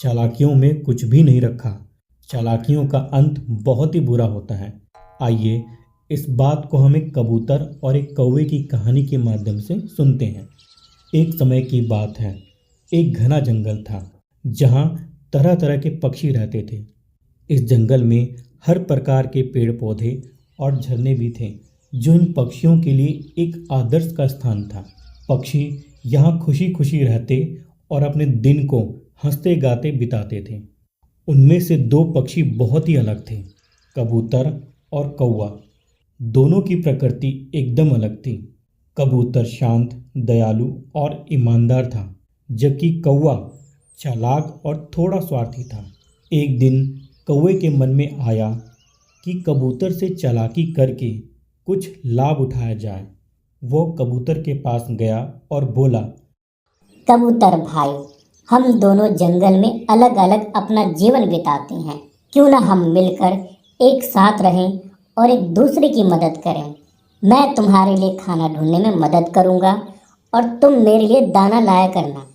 चालाकियों में कुछ भी नहीं रखा। चालाकियों का अंत बहुत ही बुरा होता है। आइए इस बात को हम एक कबूतर और एक कौवे की कहानी के माध्यम से सुनते हैं। एक समय की बात है। एक घना जंगल था जहाँ तरह तरह के पक्षी रहते थे। इस जंगल में हर प्रकार के पेड़ पौधे और झरने भी थे जो इन पक्षियों के लिए एक आदर्श का स्थान था। पक्षी यहाँ खुशी खुशी रहते और अपने दिन को हंसते गाते बिताते थे। उनमें से दो पक्षी बहुत ही अलग थे, कबूतर और कौवा। दोनों की प्रकृति एकदम अलग थी। कबूतर शांत, दयालु और ईमानदार था, जबकि कौवा चालाक और थोड़ा स्वार्थी था। एक दिन कौवे के मन में आया कि कबूतर से चालाकी करके कुछ लाभ उठाया जाए। वो कबूतर के पास गया और बोला, कबूतर भाई, हम दोनों जंगल में अलग अलग अपना जीवन बिताते हैं। क्यों ना हम मिलकर एक साथ रहें और एक दूसरे की मदद करें। मैं तुम्हारे लिए खाना ढूंढने में मदद करूंगा और तुम मेरे लिए दाना लाया करना।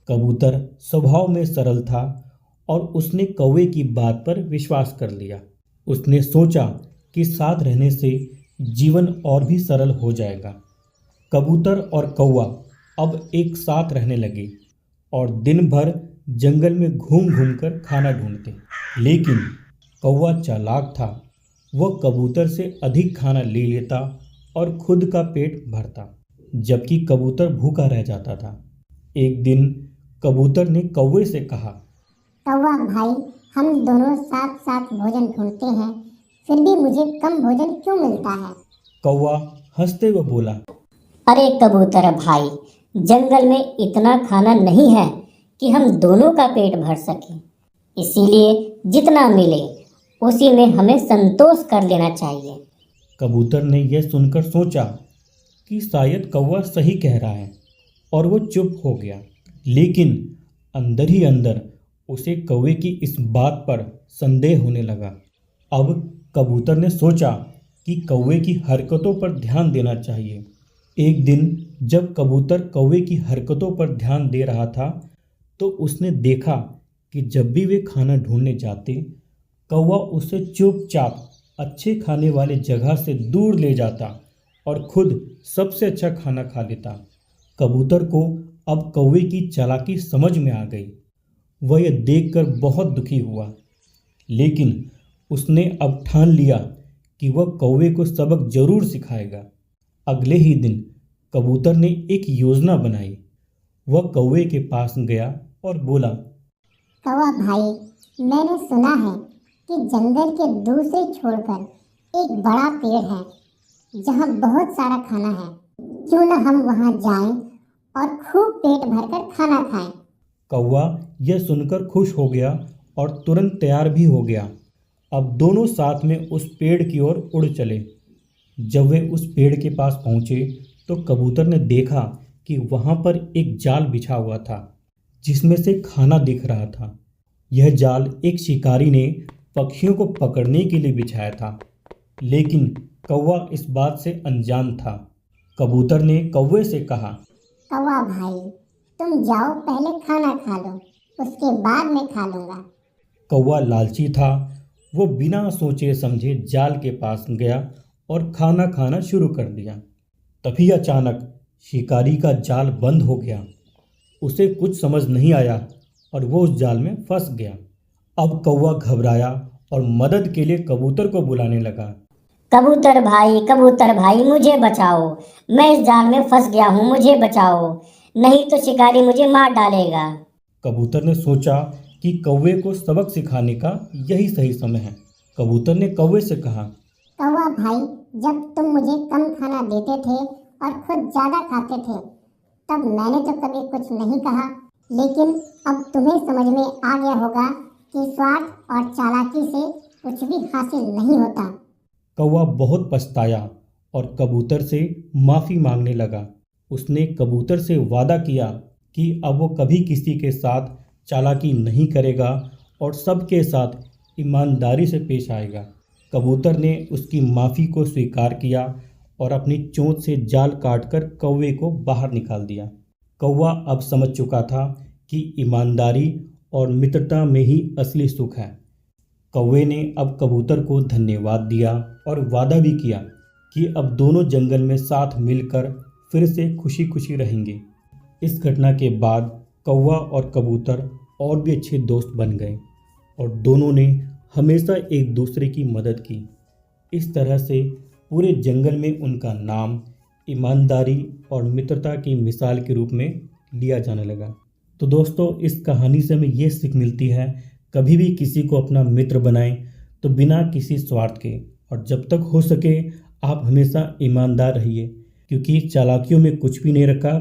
कबूतर स्वभाव में सरल था और उसने कौवे की बात पर विश्वास कर लिया। उसने सोचा कि साथ रहने से जीवन और भी सरल हो जाएगा। कबूतर और कौवा अब एक साथ रहने लगे और दिन भर जंगल में घूम घूम कर खाना ढूंढते। लेकिन कौवा चालाक था। वह कबूतर से अधिक खाना ले लेता और खुद का पेट भरता, जबकि कबूतर भूखा रह जाता था। एक दिन कबूतर ने कौवे से कहा, कौवा भाई, हम दोनों साथ साथ भोजन ढूंढते हैं, फिर भी मुझे कम भोजन क्यों मिलता है? कौवा हंसते हुए बोला, अरे कबूतर भाई, जंगल में इतना खाना नहीं है कि हम दोनों का पेट भर सके। इसीलिए जितना मिले उसी में हमें संतोष कर लेना चाहिए। कबूतर ने यह सुनकर सोचा कि शायद कौवा सही कह रहा है और वो चुप हो गया। लेकिन अंदर ही अंदर उसे कौवे की इस बात पर संदेह होने लगा। अब कबूतर ने सोचा कि कौवे की हरकतों पर ध्यान देना चाहिए। एक दिन जब कबूतर कौवे की हरकतों पर ध्यान दे रहा था तो उसने देखा कि जब भी वे खाना ढूंढने जाते, कौवा उसे चुपचाप अच्छे खाने वाले जगह से दूर ले जाता और खुद सबसे अच्छा खाना खा लेता। कबूतर को अब कौवे की चालाकी समझ में आ गई। वह यह देखकर बहुत दुखी हुआ, लेकिन उसने अब ठान लिया कि वह कौवे को सबक जरूर सिखाएगा। अगले ही दिन कबूतर ने एक योजना बनाई। वह कौवे के पास गया और बोला, कौवा भाई, मैंने सुना है कि जंगल के दूसरे छोर पर एक बड़ा पेड़ है जहाँ बहुत सारा खाना है। क्यों न हम वहाँ जाएं और खूब पेट भरकर खाना खाएं। कौवा यह सुनकर खुश हो गया और तुरंत तैयार भी हो गया। अब दोनों साथ में उस पेड़ की ओर उड़ चले। जब वे उस पेड़ के पास पहुँचे तो कबूतर ने देखा कि वहाँ पर एक जाल बिछा हुआ था जिसमें से खाना दिख रहा था। यह जाल एक शिकारी ने पक्षियों को पकड़ने के लिए बिछाया था, लेकिन कौवा इस बात से अनजान था। कबूतर ने कौवे से कहा, कौवा भाई, तुम जाओ, पहले खाना खा लो, उसके बाद मैं खा लूँगा। कौवा लालची था। वो बिना सोचे समझे जाल के पास गया और खाना खाना शुरू कर दिया। तभी अचानक शिकारी का जाल बंद हो गया। उसे कुछ समझ नहीं आया और वो उस जाल में फंस गया। अब कौवा घबराया और मदद के लिए कबूतर को बुलाने लगा। कबूतर भाई, मुझे बचाओ। मैं इस जाल में फंस गया हूँ, मुझे बचाओ, नहीं तो शिकारी मुझे मार डालेगा। कबूतर ने सोचा कि कौवे को सबक सिखाने का यही सही समय है। कबूतर ने कौवे से कहा, कौवा भाई, जब तुम मुझे कम खाना देते थे और खुद ज़्यादा खाते थे, तब मैंने तो कभी कुछ नहीं कहा, लेकिन अब तुम्हें समझ में आ गया होगा कि स्वार्थ और चालाकी से कुछ भी हासिल नहीं होता। कौवा बहुत पछताया और कबूतर से माफ़ी मांगने लगा। उसने कबूतर से वादा किया कि अब वो कभी किसी के साथ चालाकी नहीं करेगा और सबके साथ ईमानदारी से पेश आएगा। कबूतर ने उसकी माफ़ी को स्वीकार किया और अपनी चोंच से जाल काटकर कौवे को बाहर निकाल दिया। कौवा अब समझ चुका था कि ईमानदारी और मित्रता में ही असली सुख है। कौवे ने अब कबूतर को धन्यवाद दिया और वादा भी किया कि अब दोनों जंगल में साथ मिलकर फिर से खुशी खुशी रहेंगे। इस घटना के बाद कौवा और कबूतर और भी अच्छे दोस्त बन गए और दोनों ने हमेशा एक दूसरे की मदद की। इस तरह से पूरे जंगल में उनका नाम ईमानदारी और मित्रता की मिसाल के रूप में लिया जाने लगा। तो दोस्तों, इस कहानी से हमें ये सीख मिलती है, कभी भी किसी को अपना मित्र बनाएं तो बिना किसी स्वार्थ के, और जब तक हो सके आप हमेशा ईमानदार रहिए, क्योंकि चालाकियों में कुछ भी नहीं रखा,